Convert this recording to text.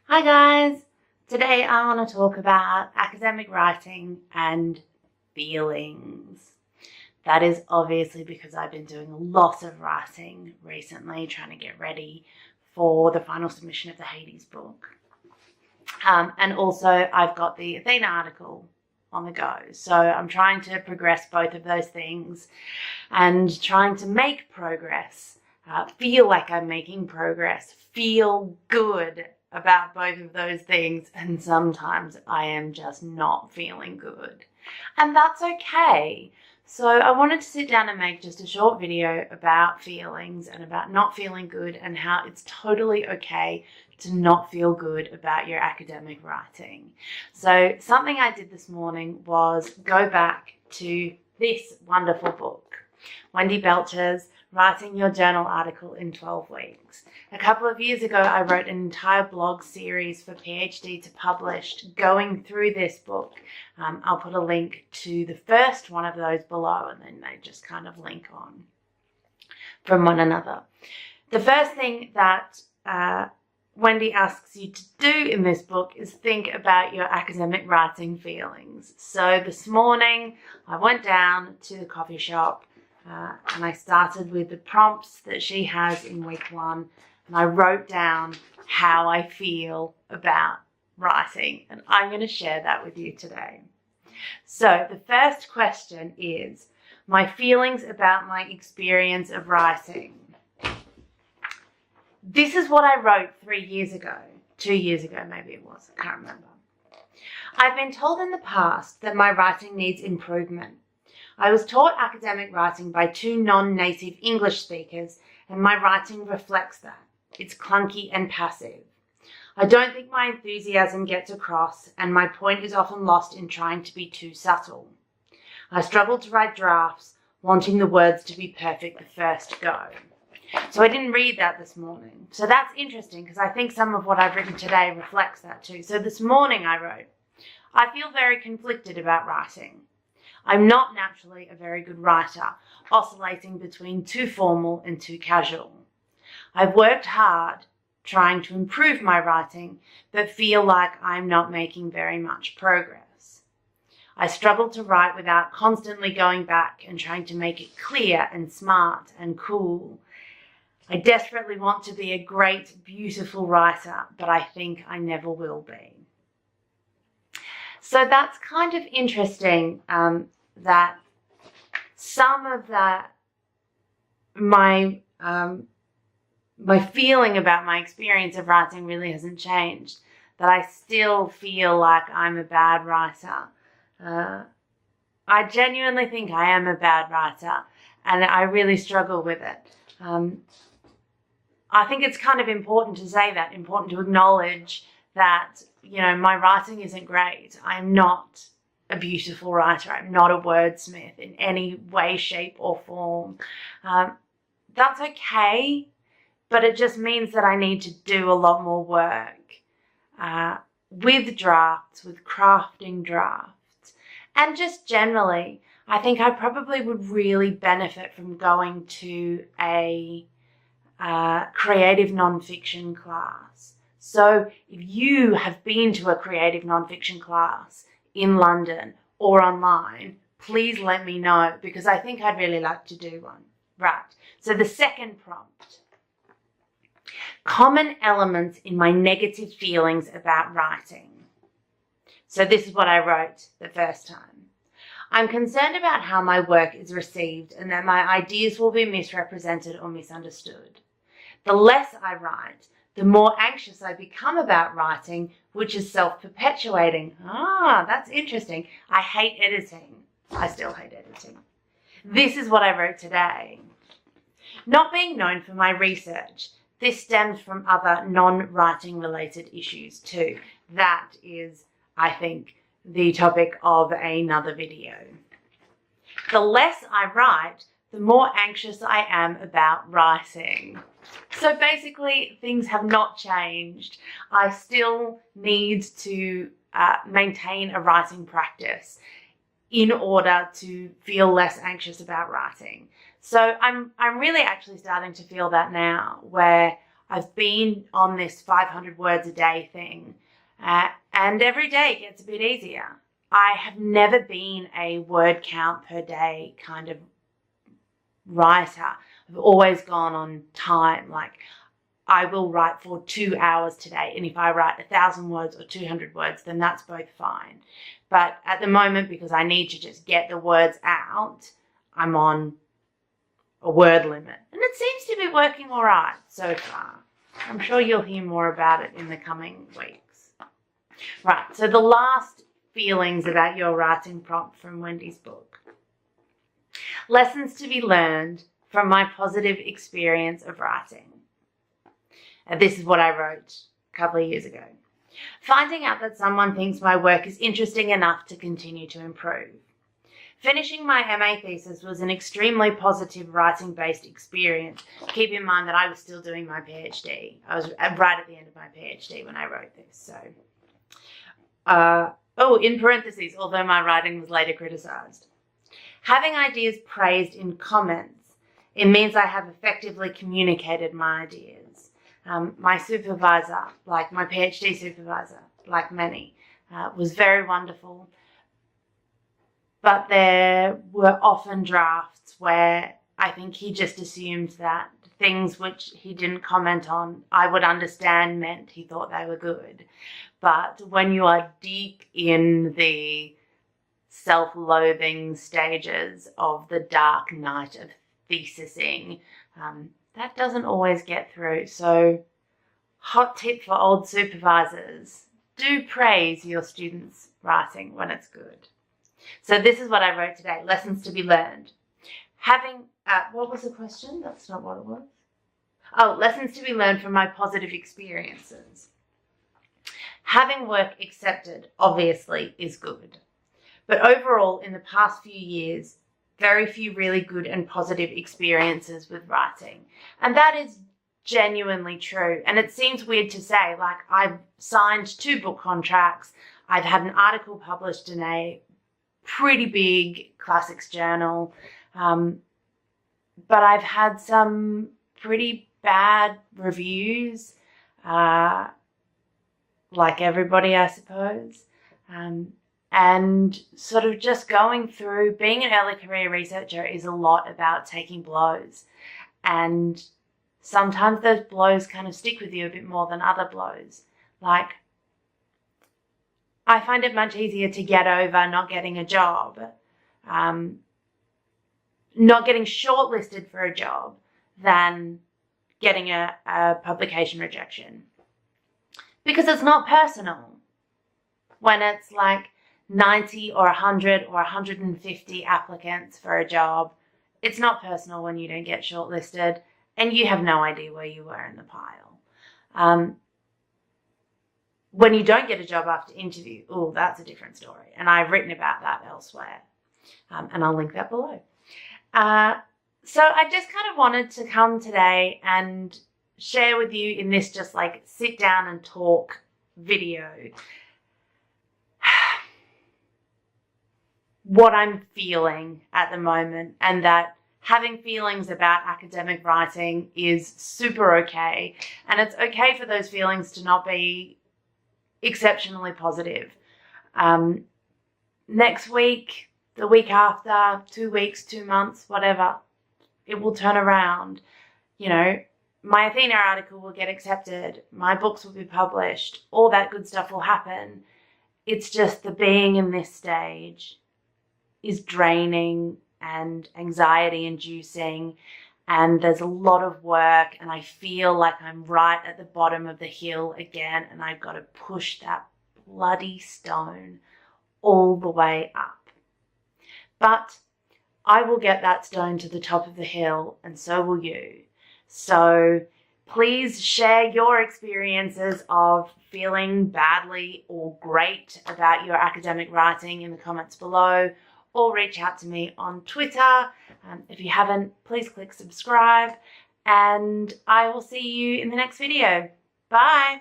Hi guys! Today I want to talk about academic writing and feelings. That is obviously because I've been doing lots of writing recently, trying to get ready for the final submission of the Hades book. And also I've got the Athena article on the go. So I'm trying to progress both of those things and trying to make progress, feel like I'm making progress, feel good about both of those things, and sometimes I am just not feeling good, and that's okay. So I wanted to sit down and make just a short video about feelings and about not feeling good and how it's totally okay to not feel good about your academic writing. So something I did this morning was go back to this wonderful book, Wendy Belcher's Writing Your Journal Article in 12 Weeks. A couple of years ago, I wrote an entire blog series for PhD to publish going through this book. I'll put a link to the first one of those below, and then they just kind of link on from one another. The first thing that Wendy asks you to do in this book is think about your academic writing feelings. So this morning, I went down to the coffee shop and I started with the prompts that she has in week 1, and I wrote down how I feel about writing, and I'm going to share that with you today. So the first question is my feelings about my experience of writing. This is what I wrote 3 years ago, 2 years ago maybe it was, I can't remember. I've been told in the past that my writing needs improvement. I was taught academic writing by 2 non-native English speakers, and my writing reflects that. It's clunky and passive. I don't think my enthusiasm gets across, and my point is often lost in trying to be too subtle. I struggle to write drafts, wanting the words to be perfect the first go. So I didn't read that this morning. So that's interesting because I think some of what I've written today reflects that too. So this morning I wrote, I feel very conflicted about writing. I'm not naturally a very good writer, oscillating between too formal and too casual. I've worked hard trying to improve my writing, but feel like I'm not making very much progress. I struggle to write without constantly going back and trying to make it clear and smart and cool. I desperately want to be a great, beautiful writer, but I think I never will be. So that's kind of interesting that some of that, my feeling about my experience of writing really hasn't changed, that I still feel like I'm a bad writer. I genuinely think I am a bad writer, and I really struggle with it. I think it's kind of important to say that, important to acknowledge that, you know, my writing isn't great. I'm not a beautiful writer. I'm not a wordsmith in any way, shape, or form. That's okay, but it just means that I need to do a lot more work with drafts, with crafting drafts, and just generally, I think I probably would really benefit from going to a creative nonfiction class. So if you have been to a creative nonfiction class in London or online, please let me know, because I think I'd really like to do one. Right, so the second prompt. Common elements in my negative feelings about writing. So this is what I wrote the first time. I'm concerned about how my work is received and that my ideas will be misrepresented or misunderstood. The less I write, the more anxious I become about writing, which is self-perpetuating. That's interesting. I hate editing. I still hate editing. This is what I wrote today. Not being known for my research. This stems from other non-writing related issues too. That is, I think, the topic of another video. The less I write, the more anxious I am about writing. So basically, things have not changed. I still need to maintain a writing practice in order to feel less anxious about writing. So I'm really actually starting to feel that now, where I've been on this 500 words a day thing, and every day gets a bit easier. I have never been a word count per day kind of writer. I've always gone on time. Like, I will write for 2 hours today, and if I write 1,000 words or 200 words, then that's both fine. But at the moment, because I need to just get the words out, I'm on a word limit. And it seems to be working all right so far. I'm sure you'll hear more about it in the coming weeks. Right, so the last feelings about your writing prompt from Wendy's book. Lessons to be learned from my positive experience of writing. And this is what I wrote a couple of years ago. Finding out that someone thinks my work is interesting enough to continue to improve. Finishing my MA thesis was an extremely positive writing-based experience. Keep in mind that I was still doing my PhD. I was right at the end of my PhD when I wrote this. So, in parentheses, although my writing was later criticised. Having ideas praised in comments, it means I have effectively communicated my ideas. My supervisor, like my PhD supervisor, like many, was very wonderful. But there were often drafts where I think he just assumed that things which he didn't comment on, I would understand meant he thought they were good. But when you are deep in the self-loathing stages of the dark night of thesising, that doesn't always get through. So, hot tip for old supervisors, do praise your students' writing when it's good. So this is what I wrote today, lessons to be learned. What was the question? That's not what it was. Oh, lessons to be learned from my positive experiences. Having work accepted, obviously, is good. But overall, in the past few years, very few really good and positive experiences with writing. And that is genuinely true. And it seems weird to say, like, I've signed 2 book contracts. I've had an article published in a pretty big classics journal. But I've had some pretty bad reviews, like everybody, I suppose. And sort of just going through, being an early career researcher is a lot about taking blows. And sometimes those blows kind of stick with you a bit more than other blows. Like, I find it much easier to get over not getting a job, not getting shortlisted for a job, than getting a publication rejection. Because it's not personal. When it's like 90 or 100 or 150 applicants for a job, it's not personal when you don't get shortlisted and you have no idea where you were in the pile. When you don't get a job after interview, that's a different story. And I've written about that elsewhere. And I'll link that below. So I just kind of wanted to come today and share with you in this just like sit down and talk video what I'm feeling at the moment, and that having feelings about academic writing is super okay. And it's okay for those feelings to not be exceptionally positive. Next week, the week after, 2 weeks, 2 months, whatever, it will turn around. You know, my Athena article will get accepted. My books will be published. All that good stuff will happen. It's just the being in this stage is draining and anxiety-inducing, and there's a lot of work, and I feel like I'm right at the bottom of the hill again, and I've got to push that bloody stone all the way up. But I will get that stone to the top of the hill, and so will you. So please share your experiences of feeling badly or great about your academic writing in the comments below, or reach out to me on Twitter. If you haven't, please click subscribe, and I will see you in the next video. Bye.